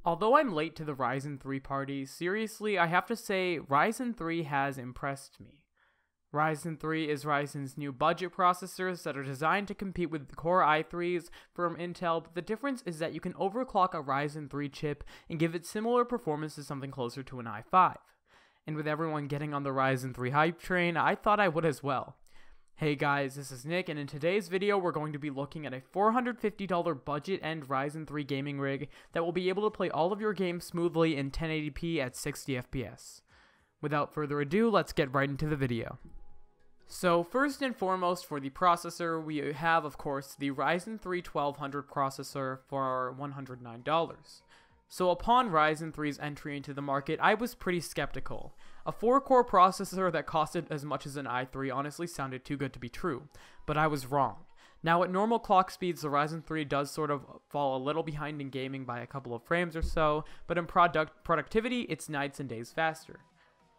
Although I'm late to the Ryzen 3 party, seriously, I have to say Ryzen 3 has impressed me. Ryzen 3 is Ryzen's new budget processors that are designed to compete with the Core i3s from Intel, but the difference is that you can overclock a Ryzen 3 chip and give it similar performance to something closer to an i5. And with everyone getting on the Ryzen 3 hype train, I thought I would as well. Hey guys, this is Nick, and in today's video we're going to be looking at a $450 budget-end Ryzen 3 gaming rig that will be able to play all of your games smoothly in 1080p at 60 FPS. Without further ado, let's get right into the video. So first and foremost, for the processor, we have of course the Ryzen 3 1200 processor for $109. So upon Ryzen 3's entry into the market, I was pretty skeptical. A 4-core processor that costed as much as an i3 honestly sounded too good to be true, but I was wrong. Now at normal clock speeds, the Ryzen 3 does sort of fall a little behind in gaming by a couple of frames or so, but in productivity, it's nights and days faster.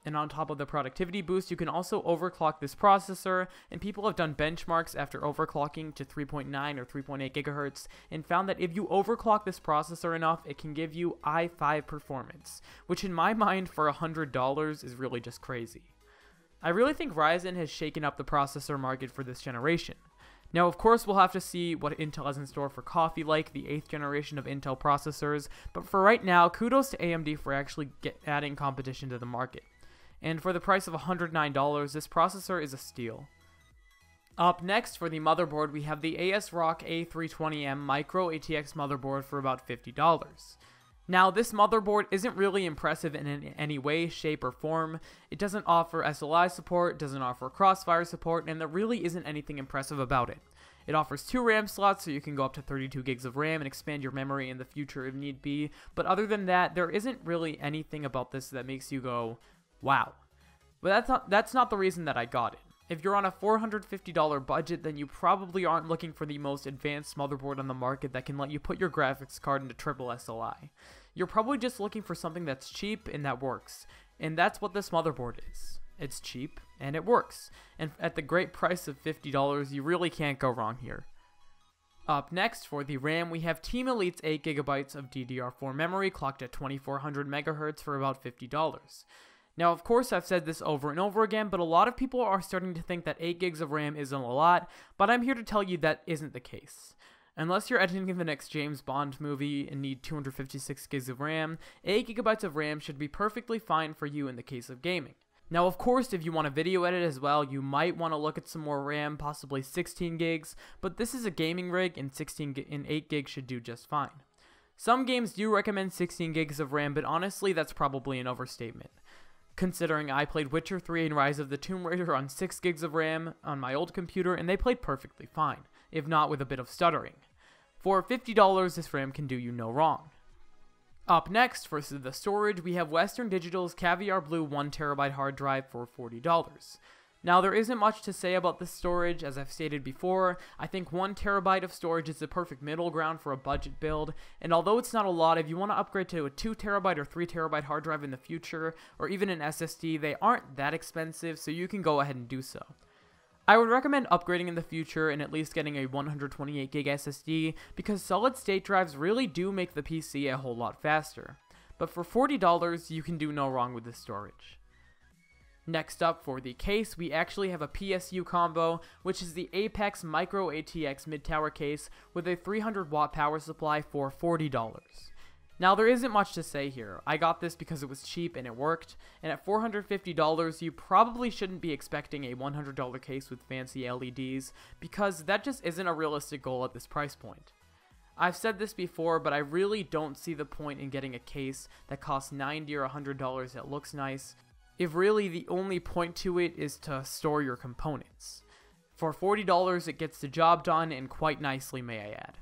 And on top of the productivity boost, you can also overclock this processor, and people have done benchmarks after overclocking to 3.9 or 3.8 GHz and found that if you overclock this processor enough, it can give you i5 performance, which in my mind for $100 is really just crazy. I really think Ryzen has shaken up the processor market for this generation. Now of course we'll have to see what Intel has in store for Coffee Lake, the 8th generation of Intel processors, but for right now, kudos to AMD for actually adding competition to the market. And for the price of $109, this processor is a steal. Up next, for the motherboard, we have the ASRock A320M Micro ATX motherboard for about $50. Now, this motherboard isn't really impressive in any way, shape, or form. It doesn't offer SLI support, doesn't offer crossfire support, and there really isn't anything impressive about it. It offers 2 RAM slots, so you can go up to 32 gigs of RAM and expand your memory in the future if need be, but other than that, there isn't really anything about this that makes you go, wow. But that's not the reason that I got it. If you're on a $450 budget, then you probably aren't looking for the most advanced motherboard on the market that can let you put your graphics card into triple SLI. You're probably just looking for something that's cheap and that works. And that's what this motherboard is. It's cheap and it works. And at the great price of $50, you really can't go wrong here. Up next, for the RAM, we have Team Elite's 8GB of DDR4 memory clocked at 2400 MHz for about $50. Now, of course, I've said this over and over again, but a lot of people are starting to think that 8 gigs of RAM isn't a lot, but I'm here to tell you that isn't the case. Unless you're editing the next James Bond movie and need 256 gigs of RAM, 8 GB of RAM should be perfectly fine for you in the case of gaming. Now, of course, if you want to video edit as well, you might want to look at some more RAM, possibly 16 gigs, but this is a gaming rig and 8 gigs should do just fine. Some games do recommend 16 gigs of RAM, but honestly, that's probably an overstatement. Considering I played Witcher 3 and Rise of the Tomb Raider on 6 gigs of RAM on my old computer, and they played perfectly fine, if not with a bit of stuttering. For $50, this RAM can do you no wrong. Up next, for the storage, we have Western Digital's Caviar Blue 1TB hard drive for $40. Now, there isn't much to say about this storage, as I've stated before. I think 1 TB of storage is the perfect middle ground for a budget build, and although it's not a lot, if you want to upgrade to a 2 TB or 3 TB hard drive in the future, or even an SSD, they aren't that expensive, so you can go ahead and do so. I would recommend upgrading in the future and at least getting a 128GB SSD, because solid-state drives really do make the PC a whole lot faster. But for $40, you can do no wrong with this storage. Next up, for the case, we actually have a PSU combo, which is the Apex Micro ATX Midtower case with a 300 watt power supply for $40. Now, there isn't much to say here. I got this because it was cheap and it worked, and at $450, you probably shouldn't be expecting a $100 case with fancy LEDs, because that just isn't a realistic goal at this price point. I've said this before, but I really don't see the point in getting a case that costs $90 or $100 that looks nice, if really the only point to it is to store your components. For $40, it gets the job done, and quite nicely, may I add.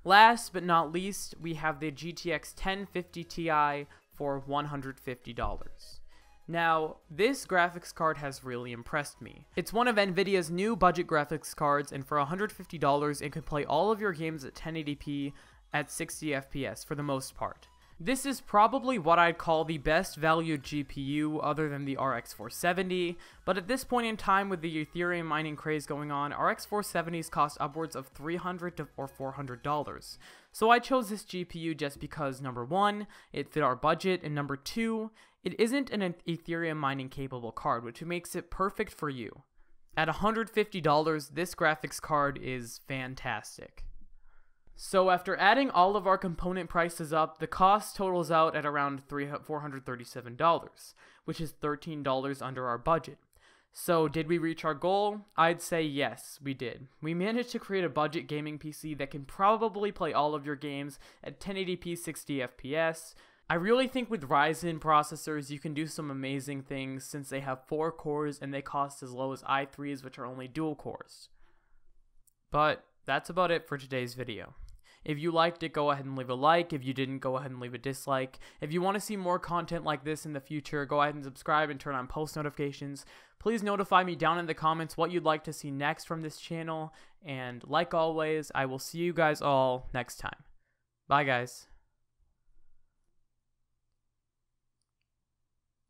Last but not least, we have the GTX 1050 Ti for $150. Now, this graphics card has really impressed me. It's one of Nvidia's new budget graphics cards, and for $150, it can play all of your games at 1080p at 60 FPS for the most part. This is probably what I'd call the best valued GPU other than the RX 470, but at this point in time with the Ethereum mining craze going on, RX 470s cost upwards of $300 or $400. So I chose this GPU just because number 1, it fit our budget, and number 2, it isn't an Ethereum mining capable card, which makes it perfect for you. At $150, this graphics card is fantastic. So after adding all of our component prices up, the cost totals out at around $437, which is $13 under our budget. So did we reach our goal? I'd say yes, we did. We managed to create a budget gaming PC that can probably play all of your games at 1080p 60 FPS. I really think with Ryzen processors you can do some amazing things since they have 4 cores and they cost as low as i3s, which are only dual cores. But that's about it for today's video. If you liked it, go ahead and leave a like. If you didn't, go ahead and leave a dislike. If you want to see more content like this in the future, go ahead and subscribe and turn on post notifications. Please notify me down in the comments what you'd like to see next from this channel. And like always, I will see you guys all next time. Bye guys.